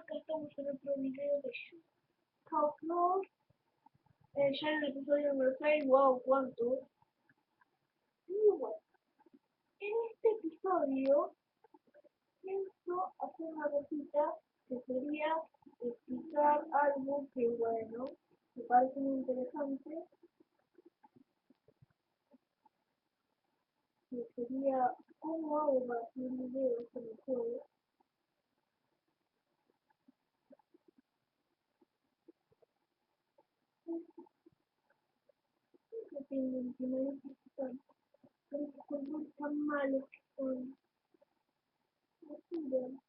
acá estamos en otro video de YouTube. Ya en el episodio número 6, wow, ¿cuánto? Y bueno, en este episodio pienso hacer una cosita que sería explicar algo que, bueno, me parece muy interesante, que sería cómo hago para hacer un video con el juego. Que tengo un primer episodio, pero los controles tan malos que son. No sirven.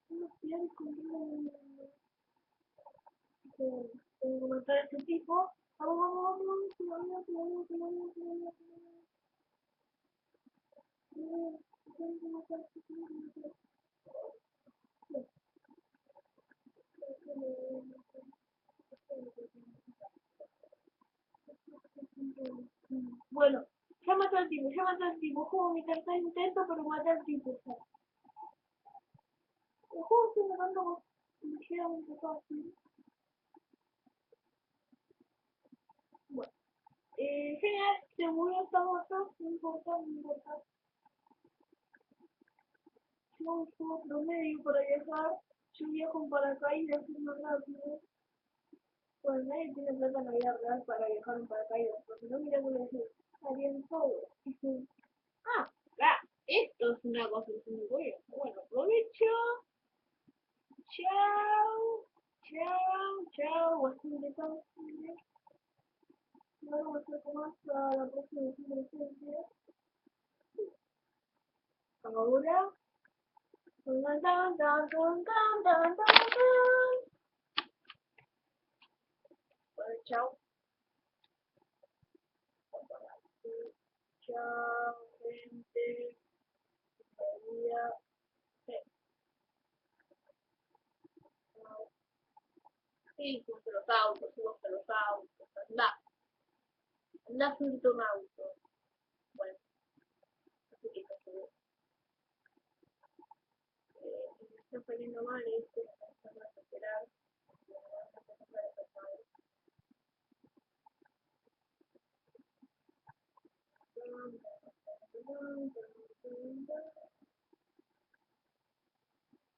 No quiero controles. Tengo que matar a este tipo. Vamos, bueno, ya maté al tipo, juego mi tercer intento, pero maté al tipo. El juego se me mandó ligeramente fácil. Bueno, genial, seguro estamos acá, no importa, no importa. Yo uso promedio para viajar, yo viajo en paracaídas, es más rápido. Bueno, nadie tiene plata en la vida real para viajar en paracaídas, porque no mira cómo decir, harían todo. Ah, esto es una cosa que me voy a... Bueno, aprovecho. Chao, chao, bastante fácil. No vamos a hacer más hasta la próxima presencia. Ahora. Bueno, chao. Chao, gente. Día. Sí, subte los autos, subte los autos. Anda, subte un auto. Bueno, así que se sube. Me está saliendo mal este, vamos a esperar.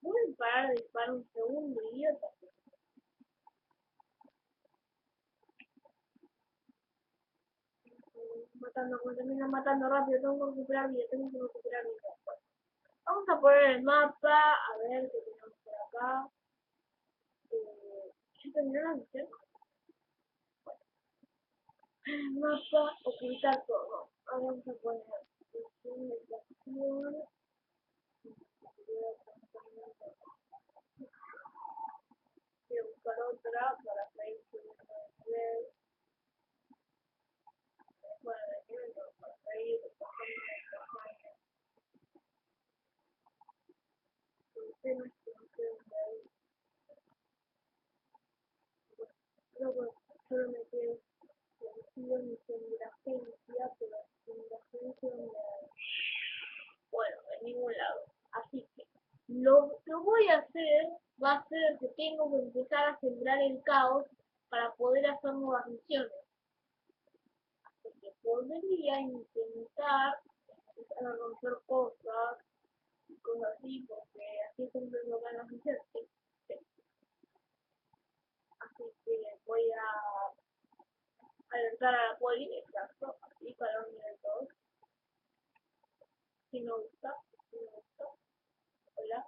Voy a parar de disparar un segundo, idiota. Matando, me terminan matando rápido, tengo que recuperar vida. Vamos a poner el mapa, a ver qué tenemos por acá. ¿Ya terminó la misión? Mapa, ocultar todo. Ahora vamos a poner misión de estación. Voy a buscar otra para seguir subiendo de nivel. Bueno, de nivel no, para seguir bajando de tamaño. El tema es que no sé dónde hay. Creo que solo me quedo elegido misión de la agencia, pero en la agencia donde hay. Bueno, en ningún lado. Así que lo que voy a hacer va a ser que tengo que empezar a sembrar el caos para poder hacer nuevas misiones. Así que podría intentar empezar a romper cosas y cosas así, porque así siempre lo van las misiones. Sí, sí. Así que voy a alertar a la poli, exacto, así para un nivel 2. Si no gusta, hola,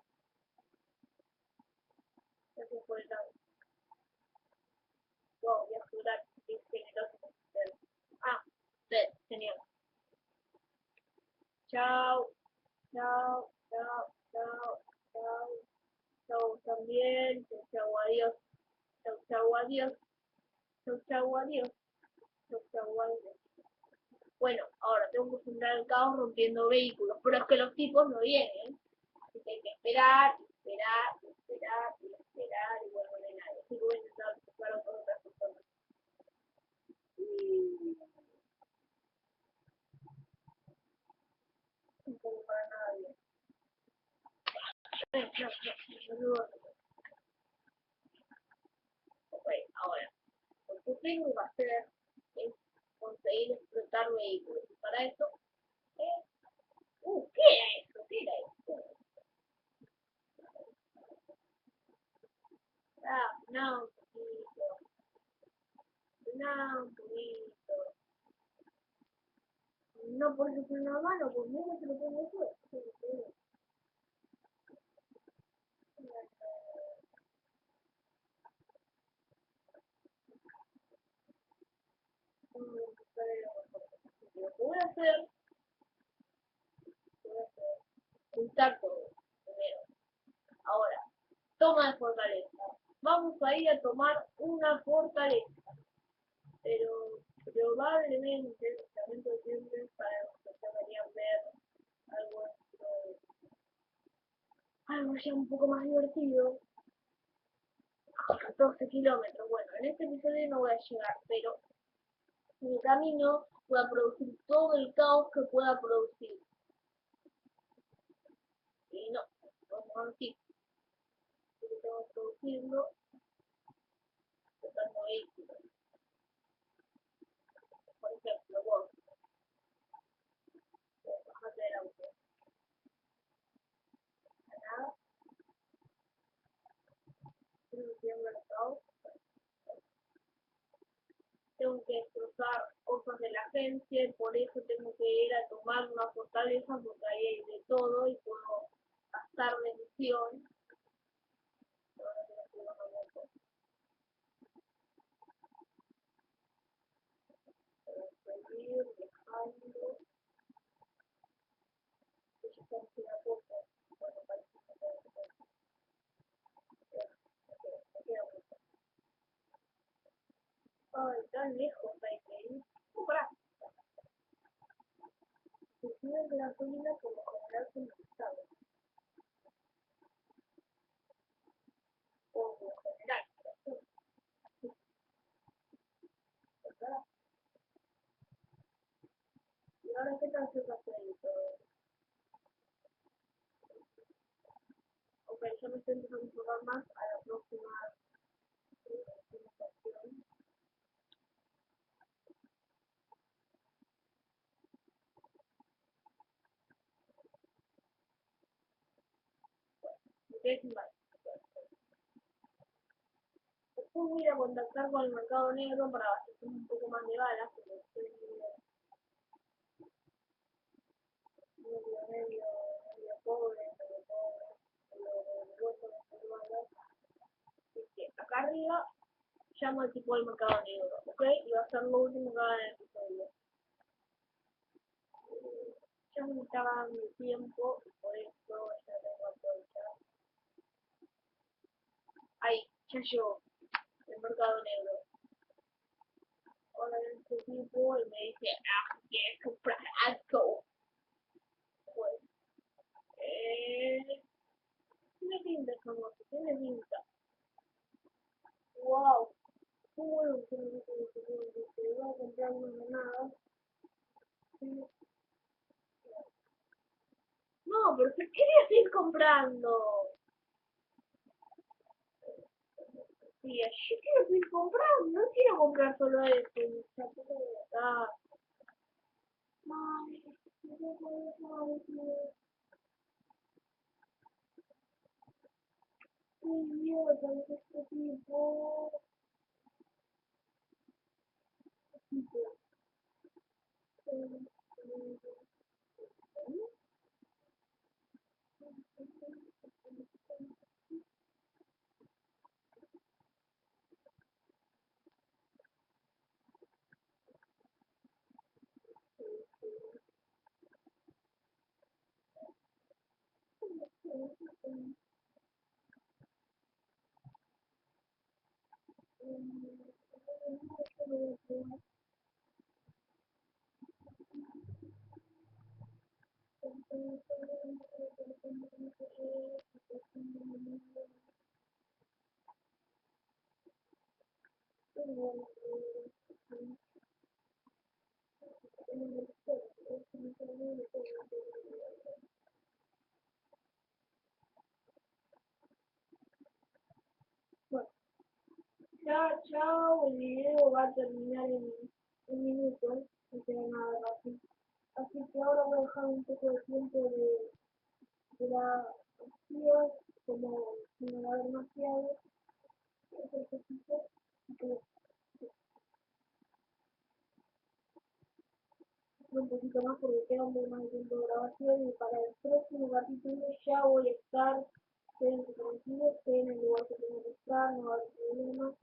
gracias por el audio. Wow, voy a jurar que es generoso con ustedes. Ah, sí, genial. Chao, chao, chao, chao, chao, chao también, chao, adiós, chao, adiós, chao, adiós, chao, adiós. Bueno, ahora tengo que sembrar el caos rompiendo vehículos, pero es que los tipos no vienen, así que hay que esperar, y bueno, no hay nadie. Así que voy a intentar buscar otras personas. No tengo para nadie. no. Ok, ahora, lo que tengo que hacer es conseguir explotar vehículos. Y para eso, eh, ¿qué era eso? ¿Qué era eso? Ah, no, un poquito, no, un poquito. No porque es una mano, pues mira que lo pongo yo. Sí, sí. Lo que voy a hacer, juntar todo, primero. Ahora, toma de fortaleza. Vamos a ir a tomar una fortaleza, pero probablemente, también siempre para los que ya querían ver algo, algo ya un poco más divertido, 12 kilómetros. Bueno, en este episodio no voy a llegar, pero en mi camino voy a producir todo el caos que pueda producir. Y no, vamos a decir que tengo que producirlo tocando vehículos. Por ejemplo, vos bajate del auto, nada, produciendo el caos. Tengo que destrozar cosas de la agencia y por eso tengo que ir a tomar una fortaleza porque ahí hay de todo y puedo gastar de misión. Pedir, dejando, que yo tengo que ir a poco. Bueno, parece que me queda mucho. Ay, tan lejos hay que ir. Para, deciden de gasolina como general simplificado. O general, ¿verdad? Y ahora, ¿qué tal se hace ahí todo? Ok, yo me estoy empezando a informar más a la próxima estación. ¿Qué es más? Después voy a ir a contactar con el mercado negro para abastecer un poco más de balas, porque estoy medio pobre, medio balas. Así que acá arriba llamo al tipo del mercado negro, ¿ok? Y va a ser lo último que haga en el episodio. Ya me estaba dando tiempo y por eso ya tengo que aprovechar. Ahí, ya llegó el mercado negro. Ahora viene este tipo y me dice, ¿quieres comprar algo? Pues, tiene pinta, famoso, tiene pinta. Wow, qué bueno que me dice que voy a comprar una granada. Sí. No, pero ¿qué querías ir comprando? Sí, yo quiero seguir comprando, no quiero comprar solo esto, mi chapuza de verdad. Mami, no puedo más, qué idiota es este tipo. Tipo, chao, el video va a terminar en un minuto, no queda nada rápido. Así que ahora voy a dejar un poco de tiempo de la acción, como si no va a haber demasiado, hacer poquito, y que un poquito más porque queda un poco más de tiempo de grabación y para el próximo capítulo ya voy a estar, quédense tranquilos, que en el lugar que tengo que estar, no va a haber problemas.